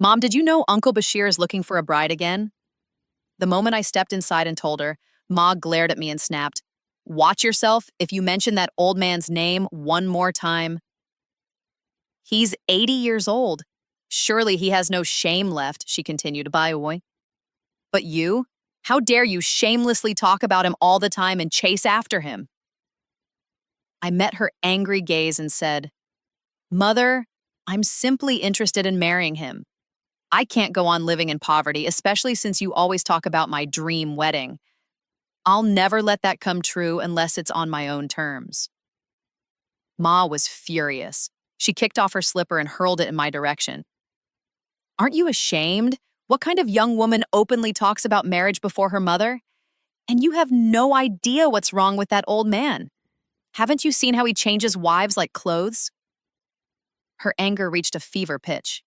Mom, did you know Uncle Bashir is looking for a bride again? The moment I stepped inside and told her, Ma glared at me and snapped, Watch yourself if you mention that old man's name one more time. He's 80 years old. Surely he has no shame left, she continued, by boy. But you? How dare you shamelessly talk about him all the time and chase after him? I met her angry gaze and said, Mother, I'm simply interested in marrying him. I can't go on living in poverty, especially since you always talk about my dream wedding. I'll never let that come true unless it's on my own terms. Ma was furious. She kicked off her slipper and hurled it in my direction. Aren't you ashamed? What kind of young woman openly talks about marriage before her mother? And you have no idea what's wrong with that old man. Haven't you seen how he changes wives like clothes? Her anger reached a fever pitch.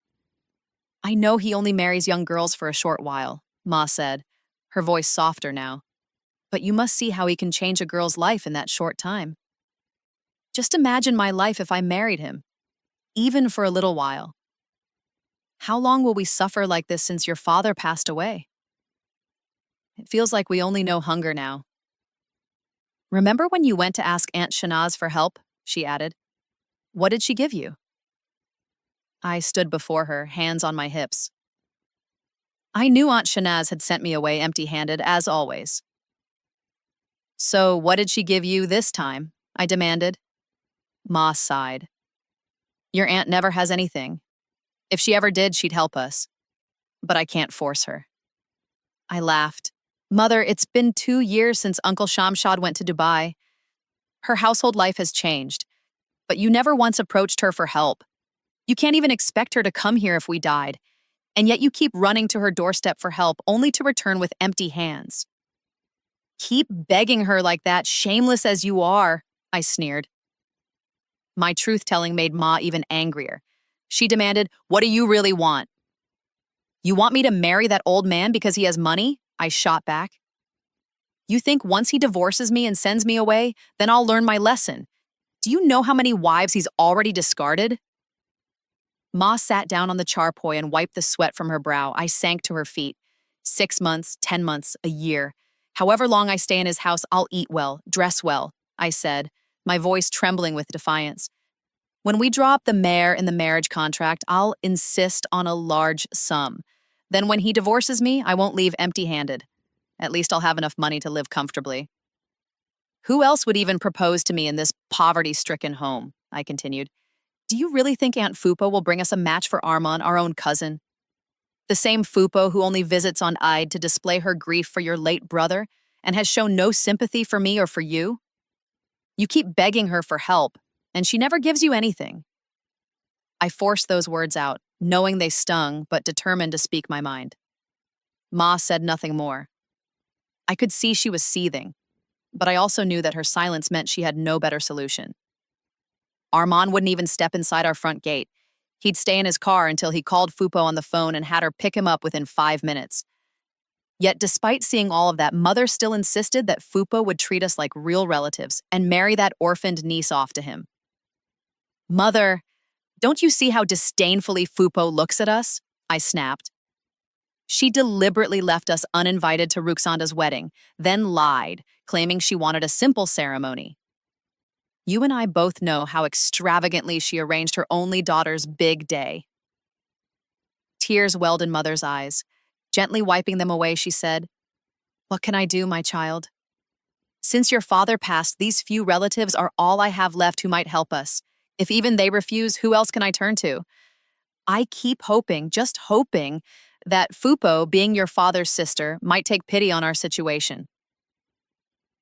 I know he only marries young girls for a short while, Ma said, her voice softer now. But you must see how he can change a girl's life in that short time. Just imagine my life if I married him, even for a little while. How long will we suffer like this since your father passed away? It feels like we only know hunger now. Remember when you went to ask Aunt Shanaz for help? She added. What did she give you? I stood before her, hands on my hips. I knew Aunt Shanaz had sent me away empty-handed, as always. So what did she give you this time? I demanded. Ma sighed. Your aunt never has anything. If she ever did, she'd help us. But I can't force her. I laughed. Mother, it's been 2 years since Uncle Shamshad went to Dubai. Her household life has changed, but you never once approached her for help. You can't even expect her to come here if we died, and yet you keep running to her doorstep for help only to return with empty hands. Keep begging her like that, shameless as you are, I sneered. My truth-telling made Ma even angrier. She demanded, What do you really want? You want me to marry that old man because he has money? I shot back. You think once he divorces me and sends me away, then I'll learn my lesson? Do you know how many wives he's already discarded? Ma sat down on the charpoy and wiped the sweat from her brow. I sank to her feet. 6 months, 10 months, a year. However long I stay in his house, I'll eat well, dress well, I said, my voice trembling with defiance. When we draw up the mayor in the marriage contract, I'll insist on a large sum. Then when he divorces me, I won't leave empty-handed. At least I'll have enough money to live comfortably. Who else would even propose to me in this poverty-stricken home? I continued. Do you really think Aunt Fupo will bring us a match for Arman, our own cousin? The same Fupo who only visits on Eid to display her grief for your late brother and has shown no sympathy for me or for you? You keep begging her for help, and she never gives you anything. I forced those words out, knowing they stung, but determined to speak my mind. Ma said nothing more. I could see she was seething, but I also knew that her silence meant she had no better solution. Arman wouldn't even step inside our front gate. He'd stay in his car until he called Fupo on the phone and had her pick him up within 5 minutes. Yet despite seeing all of that, Mother still insisted that Fupo would treat us like real relatives and marry that orphaned niece off to him. Mother, don't you see how disdainfully Fupo looks at us? I snapped. She deliberately left us uninvited to Ruxanda's wedding, then lied, claiming she wanted a simple ceremony. You and I both know how extravagantly she arranged her only daughter's big day. Tears welled in Mother's eyes. Gently wiping them away, she said, What can I do, my child? Since your father passed, these few relatives are all I have left who might help us. If even they refuse, who else can I turn to? I keep hoping, just hoping, that Fupo, being your father's sister, might take pity on our situation.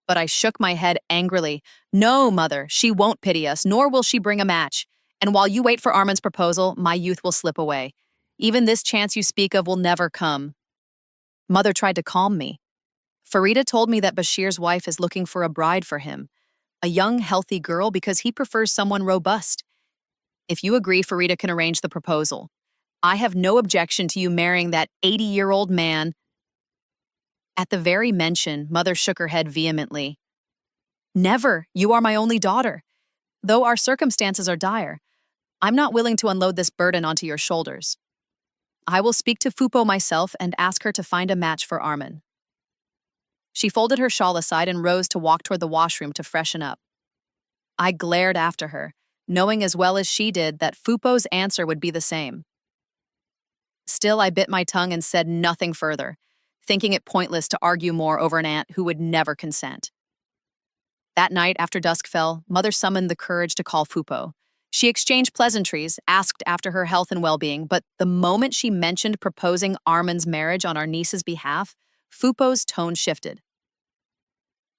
But I shook my head angrily. No, Mother, she won't pity us, nor will she bring a match. And while you wait for Arman's proposal, my youth will slip away. Even this chance you speak of will never come. Mother tried to calm me. Farida told me that Bashir's wife is looking for a bride for him, a young, healthy girl because he prefers someone robust. If you agree, Farida can arrange the proposal. I have no objection to you marrying that 80-year-old man. At the very mention, Mother shook her head vehemently. Never. You are my only daughter. Though our circumstances are dire, I'm not willing to unload this burden onto your shoulders. I will speak to Fupo myself and ask her to find a match for Armin. She folded her shawl aside and rose to walk toward the washroom to freshen up. I glared after her, knowing as well as she did that Fupo's answer would be the same. Still, I bit my tongue and said nothing further, thinking it pointless to argue more over an aunt who would never consent. That night, after dusk fell, Mother summoned the courage to call Fupo. She exchanged pleasantries, asked after her health and well-being, but the moment she mentioned proposing Armin's marriage on our niece's behalf, Fupo's tone shifted.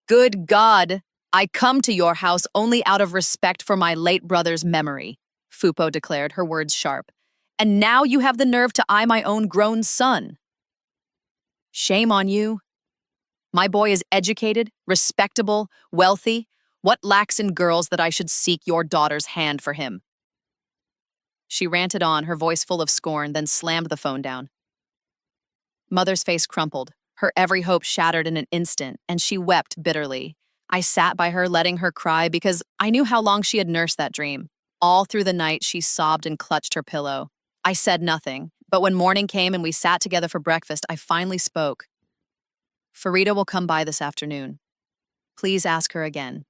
Good God! I come to your house only out of respect for my late brother's memory, Fupo declared, her words sharp. And now you have the nerve to eye my own grown son. Shame on you. My boy is educated, respectable, wealthy. What lacks in girls that I should seek your daughter's hand for him? She ranted on, her voice full of scorn, then slammed the phone down. Mother's face crumpled, her every hope shattered in an instant, and she wept bitterly. I sat by her, letting her cry, because I knew how long she had nursed that dream. All through the night, she sobbed and clutched her pillow. I said nothing, but when morning came and we sat together for breakfast, I finally spoke. Farida will come by this afternoon. Please ask her again.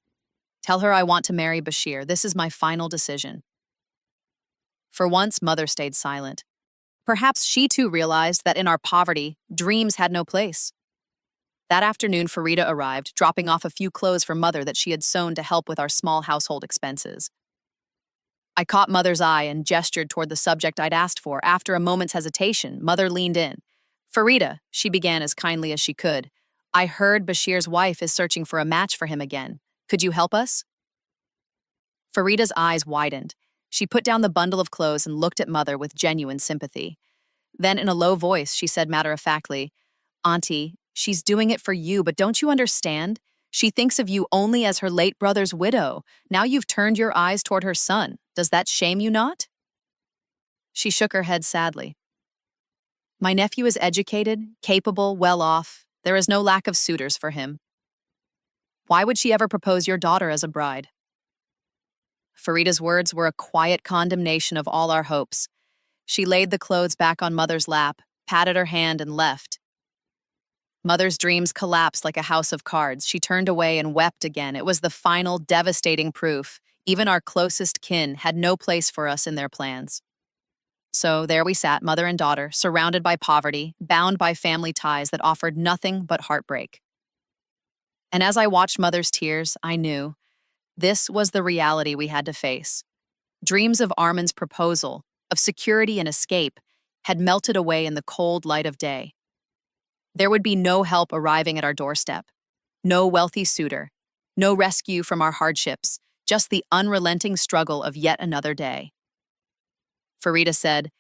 Tell her I want to marry Bashir. This is my final decision. For once, Mother stayed silent. Perhaps she too realized that in our poverty, dreams had no place. That afternoon, Farida arrived, dropping off a few clothes for Mother that she had sewn to help with our small household expenses. I caught Mother's eye and gestured toward the subject I'd asked for. After a moment's hesitation, Mother leaned in. Farida, she began as kindly as she could, I heard Bashir's wife is searching for a match for him again. Could you help us? Farida's eyes widened. She put down the bundle of clothes and looked at Mother with genuine sympathy. Then, in a low voice, she said matter-of-factly, Auntie, she's doing it for you, but don't you understand? She thinks of you only as her late brother's widow. Now you've turned your eyes toward her son. Does that shame you not? She shook her head sadly. My nephew is educated, capable, well-off. There is no lack of suitors for him. Why would she ever propose your daughter as a bride? Farida's words were a quiet condemnation of all our hopes. She laid the clothes back on Mother's lap, patted her hand, and left. Mother's dreams collapsed like a house of cards. She turned away and wept again. It was the final, devastating proof. Even our closest kin had no place for us in their plans. So there we sat, mother and daughter, surrounded by poverty, bound by family ties that offered nothing but heartbreak. And as I watched Mother's tears, I knew this was the reality we had to face. Dreams of Armin's proposal, of security and escape, had melted away in the cold light of day. There would be no help arriving at our doorstep, no wealthy suitor, no rescue from our hardships, just the unrelenting struggle of yet another day. Farida said,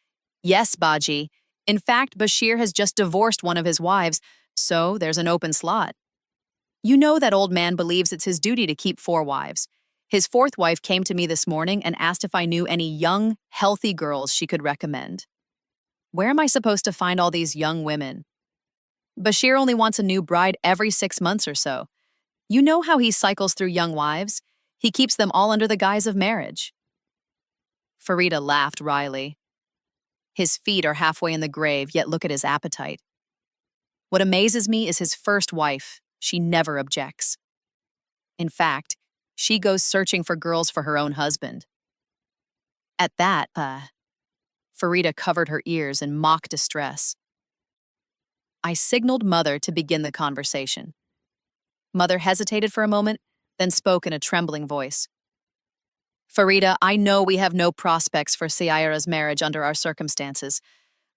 Yes, Baji. In fact, Bashir has just divorced one of his wives, so there's an open slot. You know that old man believes it's his duty to keep 4 wives. His 4th wife came to me this morning and asked if I knew any young, healthy girls she could recommend. Where am I supposed to find all these young women? Bashir only wants a new bride every 6 months or so. You know how he cycles through young wives. He keeps them all under the guise of marriage. Farida laughed wryly. His feet are halfway in the grave, yet look at his appetite. What amazes me is his first wife. She never objects. In fact, she goes searching for girls for her own husband. At that, Farida covered her ears in mock distress. I signaled Mother to begin the conversation. Mother hesitated for a moment, then spoke in a trembling voice. Farida, I know we have no prospects for Sayara's marriage under our circumstances,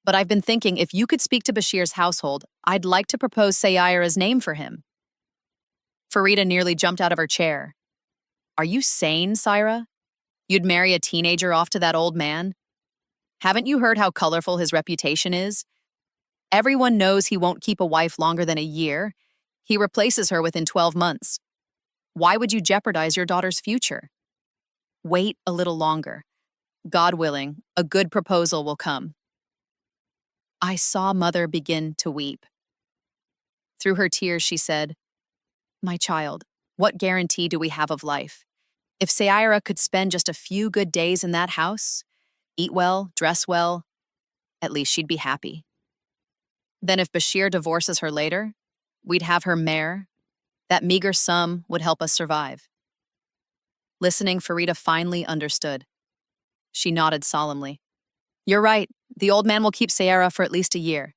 but I've been thinking if you could speak to Bashir's household, I'd like to propose Sayara's name for him. Farida nearly jumped out of her chair. Are you sane, Saira? You'd marry a teenager off to that old man? Haven't you heard how colorful his reputation is? Everyone knows he won't keep a wife longer than a year. He replaces her within 12 months. Why would you jeopardize your daughter's future? Wait a little longer. God willing, a good proposal will come. I saw Mother begin to weep. Through her tears, she said, My child, what guarantee do we have of life? If Sayara could spend just a few good days in that house, eat well, dress well, At least she'd be happy. Then if Bashir divorces her later, we'd have her mare. That meager sum would help us survive. Listening, Farida finally understood. She nodded solemnly. You're right. The old man will keep Sayara for at least a year.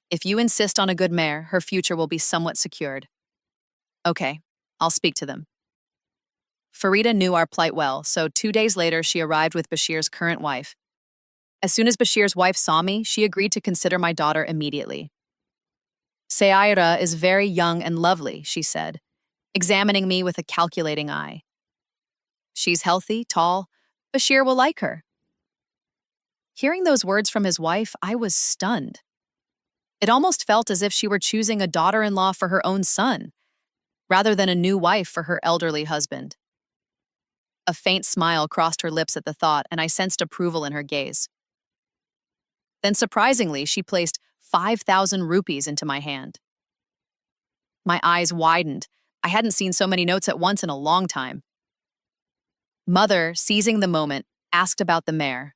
If you insist on a good mare, her future will be somewhat secured. Okay, I'll speak to them. Farida knew our plight well, so 2 days later she arrived with Bashir's current wife. As soon as Bashir's wife saw me, she agreed to consider my daughter immediately. Sayara is very young and lovely, she said, examining me with a calculating eye. She's healthy, tall. Bashir will like her. Hearing those words from his wife, I was stunned. It almost felt as if she were choosing a daughter-in-law for her own son, rather than a new wife for her elderly husband. A faint smile crossed her lips at the thought, and I sensed approval in her gaze. Then surprisingly, she placed 5,000 rupees into my hand. My eyes widened. I hadn't seen so many notes at once in a long time. Mother, seizing the moment, asked about the mare.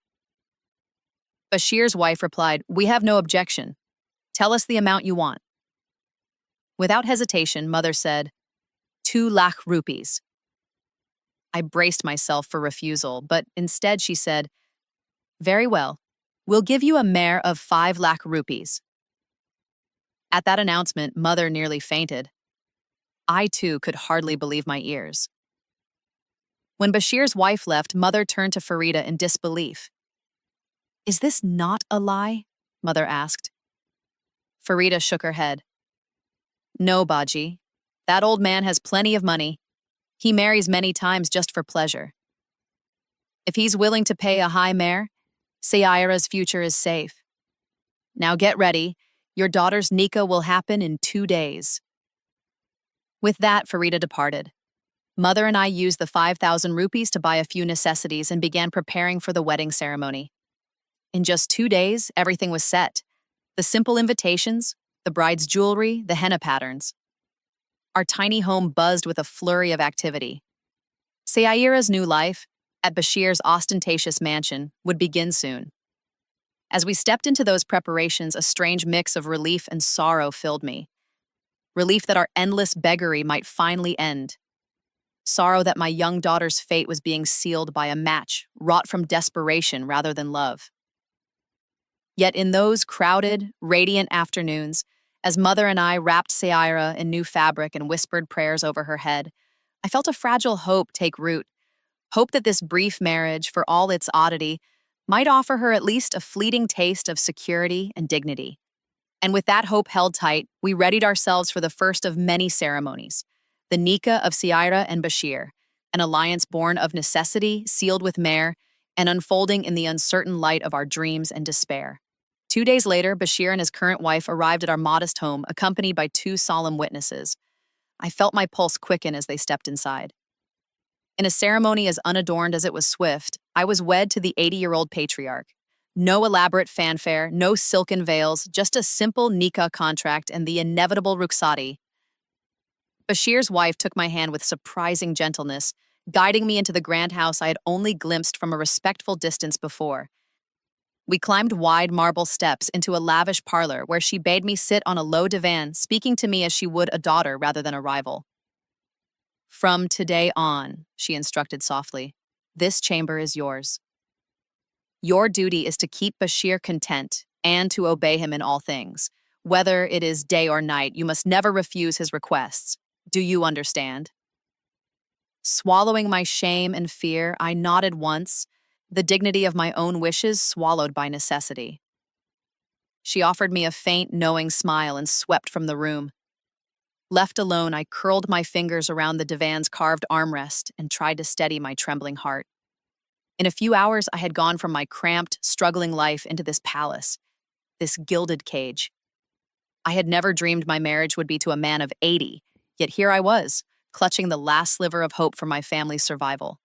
Bashir's wife replied, "We have no objection. Tell us the amount you want." Without hesitation, Mother said, 2 lakh rupees. I braced myself for refusal, but instead she said, "Very well. We'll give you a mare of 5 lakh rupees." At that announcement, Mother nearly fainted. I, too, could hardly believe my ears. When Bashir's wife left, Mother turned to Farida in disbelief. "Is this not a lie?" Mother asked. Farida shook her head. "No, Baji. That old man has plenty of money. He marries many times just for pleasure. If he's willing to pay a high mare, Sayara's future is safe. Now get ready. Your daughter's nikah will happen in 2 days." With that, Farida departed. Mother and I used the 5,000 rupees to buy a few necessities and began preparing for the wedding ceremony. In just 2 days, everything was set. The simple invitations, the bride's jewelry, the henna patterns. Our tiny home buzzed with a flurry of activity. Sayara's new life, at Bashir's ostentatious mansion, would begin soon. As we stepped into those preparations, a strange mix of relief and sorrow filled me. Relief that our endless beggary might finally end. Sorrow that my young daughter's fate was being sealed by a match wrought from desperation rather than love. Yet in those crowded, radiant afternoons, as Mother and I wrapped Sayara in new fabric and whispered prayers over her head, I felt a fragile hope take root. Hope that this brief marriage, for all its oddity, might offer her at least a fleeting taste of security and dignity. And with that hope held tight, we readied ourselves for the first of many ceremonies, the nikah of Sayara and Bashir, an alliance born of necessity, sealed with mare, and unfolding in the uncertain light of our dreams and despair. 2 days later, Bashir and his current wife arrived at our modest home, accompanied by 2 solemn witnesses. I felt my pulse quicken as they stepped inside. In a ceremony as unadorned as it was swift, I was wed to the 80-year-old patriarch. No elaborate fanfare, no silken veils, just a simple nikah contract and the inevitable rukhsati. Bashir's wife took my hand with surprising gentleness, guiding me into the grand house I had only glimpsed from a respectful distance before. We climbed wide marble steps into a lavish parlor where she bade me sit on a low divan, speaking to me as she would a daughter rather than a rival. "From today on," she instructed softly, "this chamber is yours. Your duty is to keep Bashir content and to obey him in all things. Whether it is day or night, you must never refuse his requests. Do you understand?" Swallowing my shame and fear, I nodded once, the dignity of my own wishes swallowed by necessity. She offered me a faint, knowing smile and swept from the room. Left alone, I curled my fingers around the divan's carved armrest and tried to steady my trembling heart. In a few hours, I had gone from my cramped, struggling life into this palace, this gilded cage. I had never dreamed my marriage would be to a man of 80, yet here I was, clutching the last sliver of hope for my family's survival.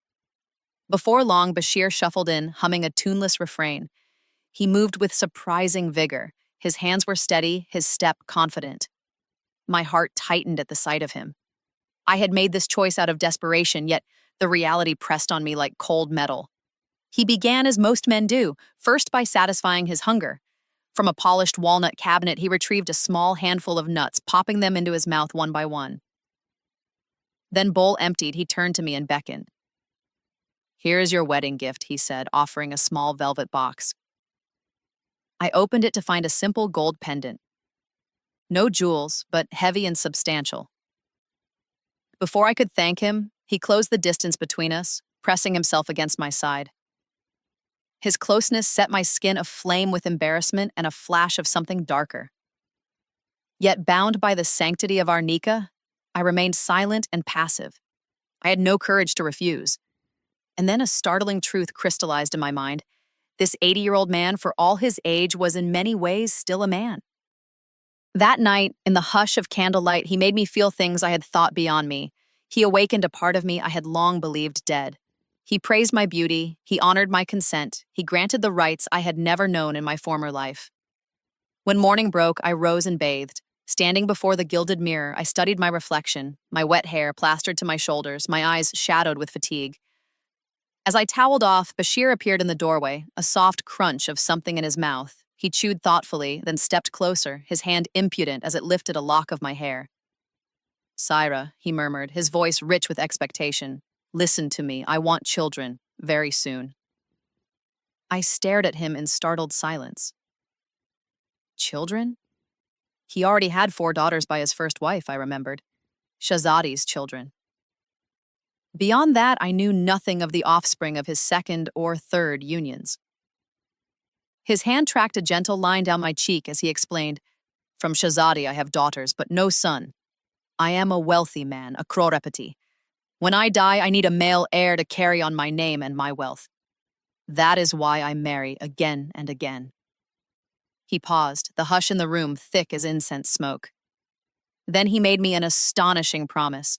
Before long, Bashir shuffled in, humming a tuneless refrain. He moved with surprising vigor. His hands were steady, his step confident. My heart tightened at the sight of him. I had made this choice out of desperation, yet the reality pressed on me like cold metal. He began as most men do, first by satisfying his hunger. From a polished walnut cabinet, he retrieved a small handful of nuts, popping them into his mouth one by one. Then, bowl emptied, he turned to me and beckoned. "Here is your wedding gift," he said, offering a small velvet box. I opened it to find a simple gold pendant. No jewels, but heavy and substantial. Before I could thank him, he closed the distance between us, pressing himself against my side. His closeness set my skin aflame with embarrassment and a flash of something darker. Yet, bound by the sanctity of our nikah, I remained silent and passive. I had no courage to refuse. And then a startling truth crystallized in my mind. This 80-year-old man, for all his age, was in many ways still a man. That night, in the hush of candlelight, he made me feel things I had thought beyond me. He awakened a part of me I had long believed dead. He praised my beauty, he honored my consent, he granted the rights I had never known in my former life. When morning broke, I rose and bathed. Standing before the gilded mirror, I studied my reflection, my wet hair plastered to my shoulders, my eyes shadowed with fatigue. As I toweled off, Bashir appeared in the doorway, a soft crunch of something in his mouth. He chewed thoughtfully, then stepped closer, his hand impudent as it lifted a lock of my hair. "Syra," he murmured, his voice rich with expectation. "Listen to me. I want children, very soon." I stared at him in startled silence. Children? He already had 4 daughters by his first wife, I remembered. Shahzade's children. Beyond that, I knew nothing of the offspring of his second or third unions. His hand tracked a gentle line down my cheek as he explained, "From Shahzade I have daughters, but no son. I am a wealthy man, a crorepati. When I die, I need a male heir to carry on my name and my wealth. That is why I marry again and again." He paused, the hush in the room thick as incense smoke. Then he made me an astonishing promise.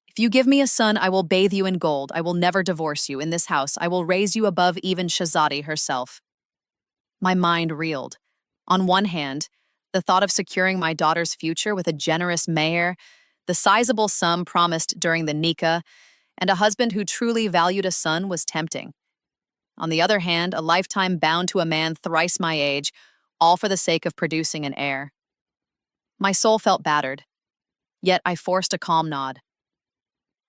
"If you give me a son, I will bathe you in gold. I will never divorce you. In this house, I will raise you above even Shahzade herself." My mind reeled. On one hand, the thought of securing my daughter's future with a generous mayor, the sizable sum promised during the nikah, and a husband who truly valued a son was tempting. On the other hand, a lifetime bound to a man thrice my age, all for the sake of producing an heir. My soul felt battered, yet I forced a calm nod.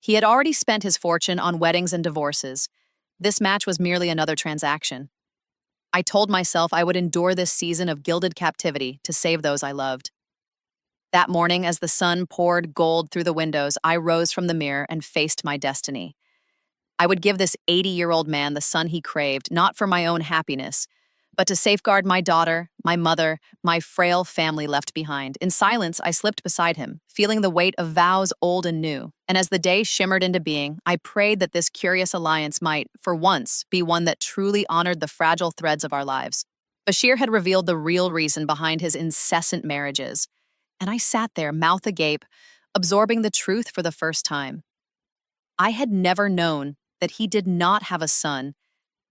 He had already spent his fortune on weddings and divorces. This match was merely another transaction. I told myself I would endure this season of gilded captivity to save those I loved. That morning, as the sun poured gold through the windows, I rose from the mirror and faced my destiny. I would give this 80-year-old man the son he craved, not for my own happiness, but to safeguard my daughter, my mother, my frail family left behind. In silence, I slipped beside him, feeling the weight of vows old and new. And as the day shimmered into being, I prayed that this curious alliance might, for once, be one that truly honored the fragile threads of our lives. Bashir had revealed the real reason behind his incessant marriages, and I sat there, mouth agape, absorbing the truth for the first time. I had never known that he did not have a son,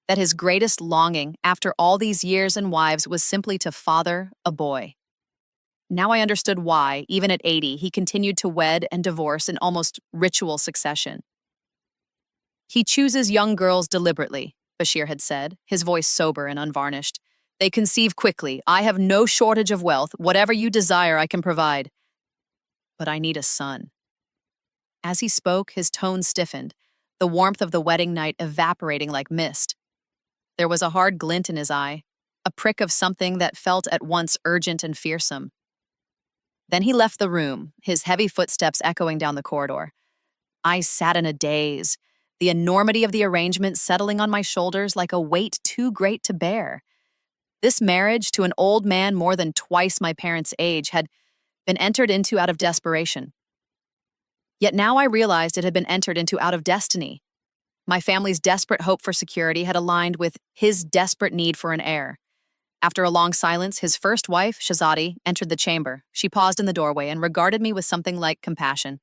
that his greatest longing, after all these years and wives, was simply to father a boy. Now I understood why, even at 80, he continued to wed and divorce in almost ritual succession. "He chooses young girls deliberately," Bashir had said, his voice sober and unvarnished. "They conceive quickly. I have no shortage of wealth. Whatever you desire, I can provide. But I need a son." As he spoke, his tone stiffened, the warmth of the wedding night evaporating like mist. There was a hard glint in his eye, a prick of something that felt at once urgent and fearsome. Then he left the room, his heavy footsteps echoing down the corridor. I sat in a daze, the enormity of the arrangement settling on my shoulders like a weight too great to bear. This marriage to an old man more than twice my parents' age had been entered into out of desperation. Yet now I realized it had been entered into out of destiny. My family's desperate hope for security had aligned with his desperate need for an heir. After a long silence, his first wife, Shahzade, entered the chamber. She paused in the doorway and regarded me with something like compassion.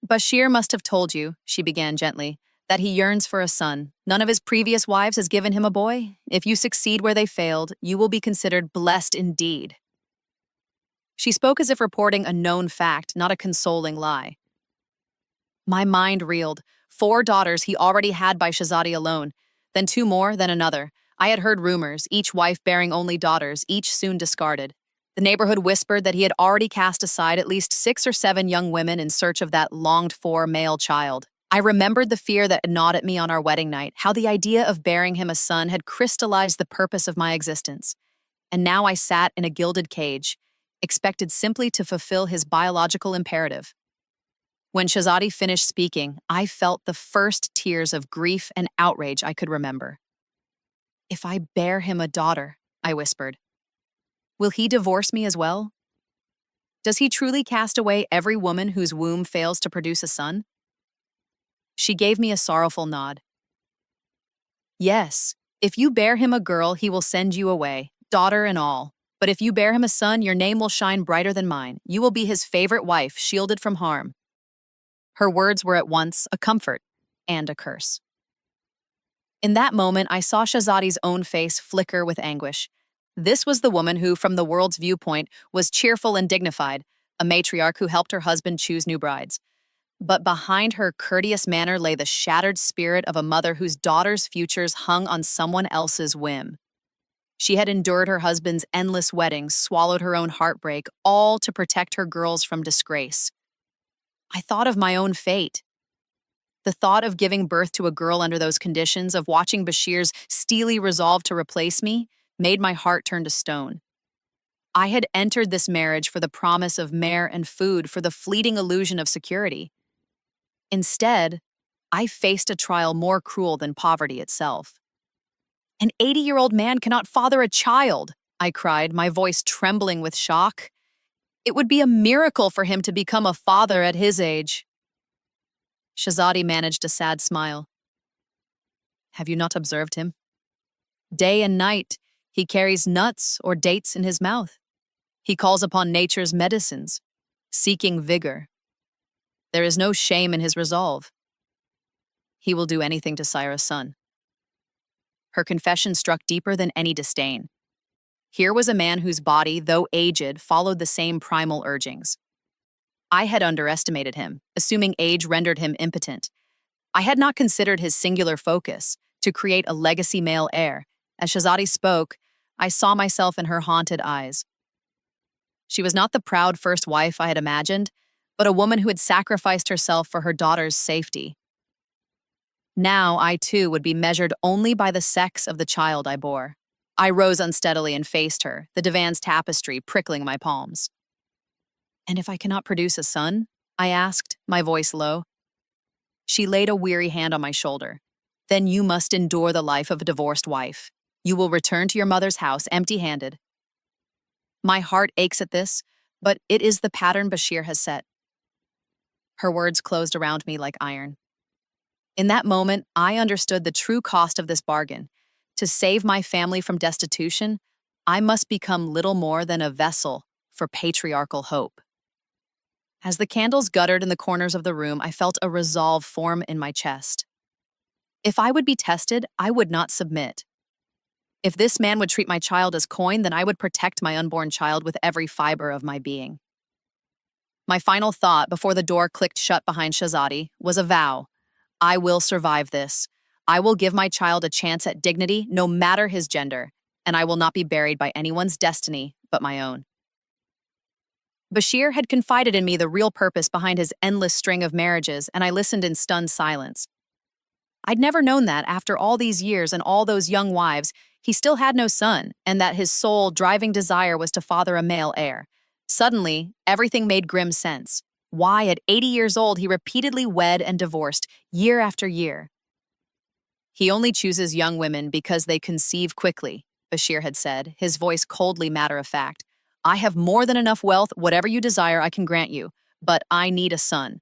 "Bashir must have told you," she began gently, "that he yearns for a son. None of his previous wives has given him a boy. If you succeed where they failed, you will be considered blessed indeed." She spoke as if reporting a known fact, not a consoling lie. My mind reeled. 4 daughters he already had by Shahzade alone, then 2 more, then another. I had heard rumors, each wife bearing only daughters, each soon discarded. The neighborhood whispered that he had already cast aside at least 6 or 7 young women in search of that longed-for male child. I remembered the fear that gnawed at me on our wedding night, how the idea of bearing him a son had crystallized the purpose of my existence. And now I sat in a gilded cage, expected simply to fulfill his biological imperative. When Shahzadi finished speaking, I felt the first tears of grief and outrage I could remember. "If I bear him a daughter," I whispered, "will he divorce me as well? Does he truly cast away every woman whose womb fails to produce a son?" She gave me a sorrowful nod. "Yes, if you bear him a girl, he will send you away, daughter and all. But if you bear him a son, your name will shine brighter than mine. You will be his favorite wife, shielded from harm." Her words were at once a comfort and a curse. In that moment, I saw Shahzadi's own face flicker with anguish. This was the woman who, from the world's viewpoint, was cheerful and dignified, a matriarch who helped her husband choose new brides. But behind her courteous manner lay the shattered spirit of a mother whose daughter's futures hung on someone else's whim. She had endured her husband's endless weddings, swallowed her own heartbreak, all to protect her girls from disgrace. I thought of my own fate. The thought of giving birth to a girl under those conditions, of watching Bashir's steely resolve to replace me, made my heart turn to stone. I had entered this marriage for the promise of mare and food, for the fleeting illusion of security. Instead, I faced a trial more cruel than poverty itself. "An 80-year-old man cannot father a child," I cried, my voice trembling with shock. "It would be a miracle for him to become a father at his age." Shahzadi managed a sad smile. "Have you not observed him? Day and night, he carries nuts or dates in his mouth. He calls upon nature's medicines, seeking vigor. There is no shame in his resolve. He will do anything to sire a son." Her confession struck deeper than any disdain. Here was a man whose body, though aged, followed the same primal urgings. I had underestimated him, assuming age rendered him impotent. I had not considered his singular focus, to create a legacy male heir. As Shahzadi spoke, I saw myself in her haunted eyes. She was not the proud first wife I had imagined, but a woman who had sacrificed herself for her daughter's safety. Now I too would be measured only by the sex of the child I bore. I rose unsteadily and faced her, the divan's tapestry prickling my palms. "And if I cannot produce a son?" I asked, my voice low. She laid a weary hand on my shoulder. "Then you must endure the life of a divorced wife. You will return to your mother's house empty-handed." My heart aches at this, but it is the pattern Bashir has set. Her words closed around me like iron. In that moment, I understood the true cost of this bargain. To save my family from destitution, I must become little more than a vessel for patriarchal hope. As the candles guttered in the corners of the room, I felt a resolve form in my chest. If I would be tested, I would not submit. If this man would treat my child as coin, then I would protect my unborn child with every fiber of my being. My final thought, before the door clicked shut behind Shahzadi, was a vow. I will survive this. I will give my child a chance at dignity, no matter his gender, and I will not be buried by anyone's destiny but my own. Bashir had confided in me the real purpose behind his endless string of marriages, and I listened in stunned silence. I'd never known that, after all these years and all those young wives, he still had no son, and that his sole driving desire was to father a male heir. Suddenly, everything made grim sense. Why, at 80 years old, he repeatedly wed and divorced, year after year. "He only chooses young women because they conceive quickly," Bashir had said, his voice coldly matter-of-fact. "I have more than enough wealth, whatever you desire I can grant you, but I need a son."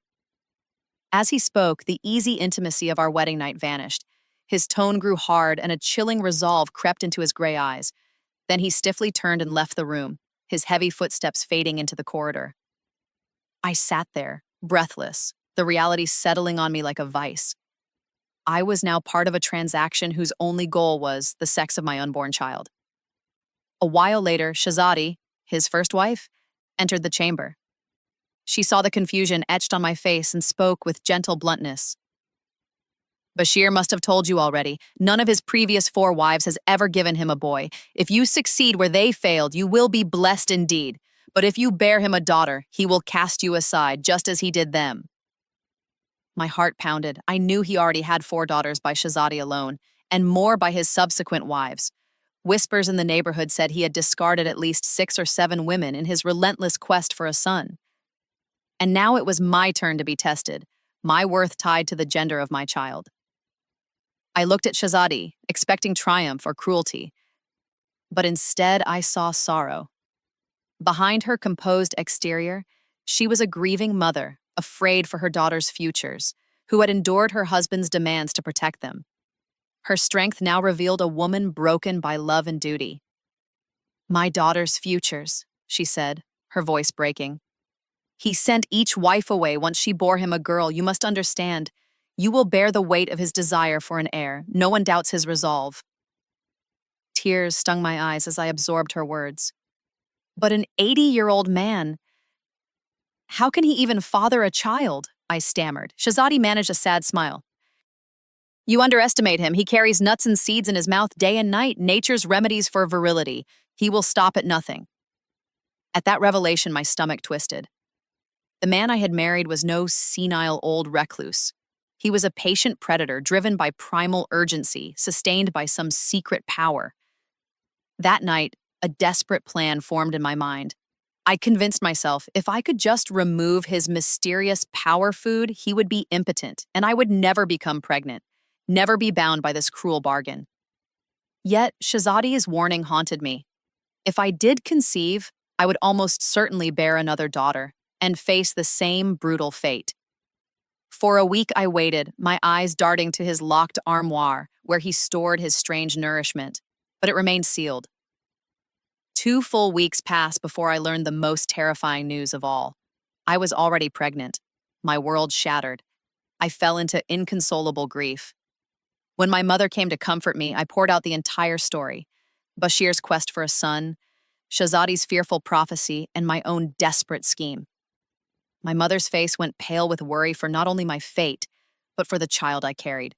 As he spoke, the easy intimacy of our wedding night vanished. His tone grew hard, and a chilling resolve crept into his gray eyes. Then he stiffly turned and left the room, his heavy footsteps fading into the corridor. I sat there, breathless, the reality settling on me like a vice. I was now part of a transaction whose only goal was the sex of my unborn child. A while later, Shahzadi, his first wife, entered the chamber. She saw the confusion etched on my face and spoke with gentle bluntness. Bashir must have told you already. None of his previous 4 wives has ever given him a boy. If you succeed where they failed, you will be blessed indeed. But if you bear him a daughter, he will cast you aside, just as he did them. My heart pounded. I knew he already had 4 daughters by Shahzadi alone, and more by his subsequent wives. Whispers in the neighborhood said he had discarded at least 6 or 7 women in his relentless quest for a son. And now it was my turn to be tested, my worth tied to the gender of my child. I looked at Shahzadi, expecting triumph or cruelty. But instead, I saw sorrow. Behind her composed exterior, she was a grieving mother, afraid for her daughters' futures, who had endured her husband's demands to protect them. Her strength now revealed a woman broken by love and duty. "My daughters' futures," she said, her voice breaking. "He sent each wife away once she bore him a girl. You must understand. You will bear the weight of his desire for an heir. No one doubts his resolve." Tears stung my eyes as I absorbed her words. But an 80-year-old man, how can he even father a child? I stammered. Shahzadi managed a sad smile. "You underestimate him. He carries nuts and seeds in his mouth day and night, nature's remedies for virility. He will stop at nothing." At that revelation, my stomach twisted. The man I had married was no senile old recluse. He was a patient predator driven by primal urgency, sustained by some secret power. That night, a desperate plan formed in my mind. I convinced myself if I could just remove his mysterious power food, he would be impotent, and I would never become pregnant, never be bound by this cruel bargain. Yet, Shahzadi's warning haunted me. If I did conceive, I would almost certainly bear another daughter and face the same brutal fate. For a week I waited, my eyes darting to his locked armoire, where he stored his strange nourishment, but it remained sealed. 2 full weeks passed before I learned the most terrifying news of all. I was already pregnant. My world shattered. I fell into inconsolable grief. When my mother came to comfort me, I poured out the entire story: Bashir's quest for a son, Shahzadi's fearful prophecy, and my own desperate scheme. My mother's face went pale with worry for not only my fate, but for the child I carried.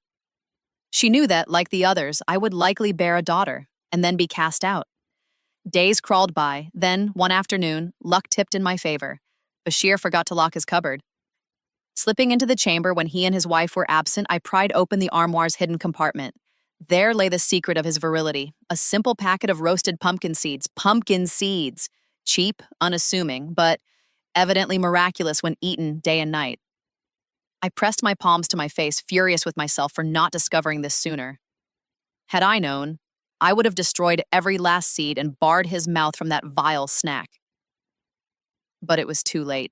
She knew that, like the others, I would likely bear a daughter and then be cast out. Days crawled by, then, one afternoon, luck tipped in my favor. Bashir forgot to lock his cupboard. Slipping into the chamber when he and his wife were absent, I pried open the armoire's hidden compartment. There lay the secret of his virility, a simple packet of roasted pumpkin seeds. Pumpkin seeds! Cheap, unassuming, but evidently miraculous when eaten day and night. I pressed my palms to my face, furious with myself for not discovering this sooner. Had I known, I would have destroyed every last seed and barred his mouth from that vile snack. But it was too late.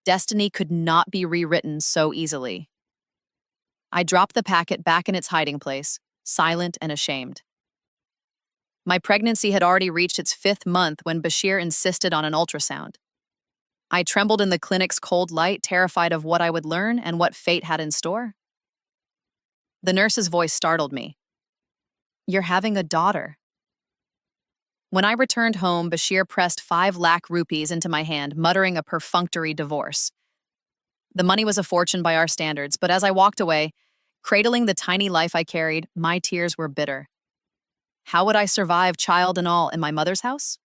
Destiny could not be rewritten so easily. I dropped the packet back in its hiding place, silent and ashamed. My pregnancy had already reached its 5th month when Bashir insisted on an ultrasound. I trembled in the clinic's cold light, terrified of what I would learn and what fate had in store. The nurse's voice startled me. "You're having a daughter." When I returned home, Bashir pressed 5 lakh rupees into my hand, muttering a perfunctory divorce. The money was a fortune by our standards, but as I walked away, cradling the tiny life I carried, my tears were bitter. How would I survive, child and all, in my mother's house?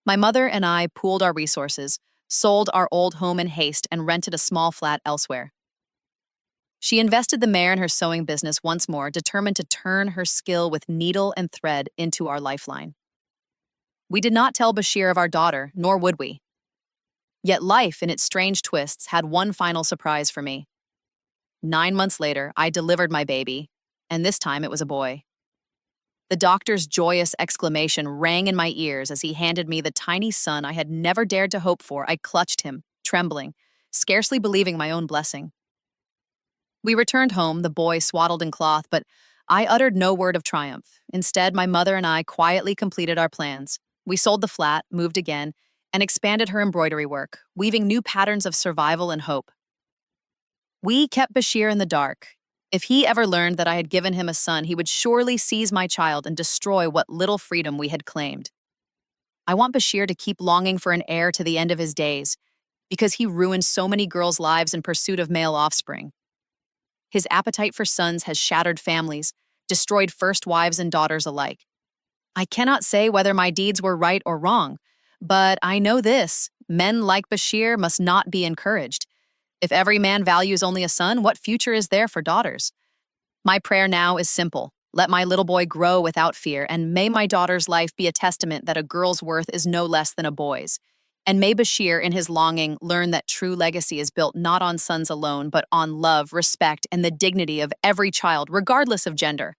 My mother and I pooled our resources, sold our old home in haste, and rented a small flat elsewhere. She invested the mare in her sewing business once more, determined to turn her skill with needle and thread into our lifeline. We did not tell Bashir of our daughter, nor would we. Yet life, in its strange twists, had one final surprise for me. 9 months later, I delivered my baby, and this time it was a boy. The doctor's joyous exclamation rang in my ears as he handed me the tiny son I had never dared to hope for. I clutched him, trembling, scarcely believing my own blessing. We returned home, the boy swaddled in cloth, but I uttered no word of triumph. Instead, my mother and I quietly completed our plans. We sold the flat, moved again, and expanded her embroidery work, weaving new patterns of survival and hope. We kept Bashir in the dark. If he ever learned that I had given him a son, he would surely seize my child and destroy what little freedom we had claimed. I want Bashir to keep longing for an heir to the end of his days, because he ruined so many girls' lives in pursuit of male offspring. His appetite for sons has shattered families, destroyed first wives and daughters alike. I cannot say whether my deeds were right or wrong, but I know this: men like Bashir must not be encouraged. If every man values only a son, what future is there for daughters? My prayer now is simple. Let my little boy grow without fear, and may my daughter's life be a testament that a girl's worth is no less than a boy's. And may Bashir, in his longing, learn that true legacy is built not on sons alone, but on love, respect, and the dignity of every child, regardless of gender.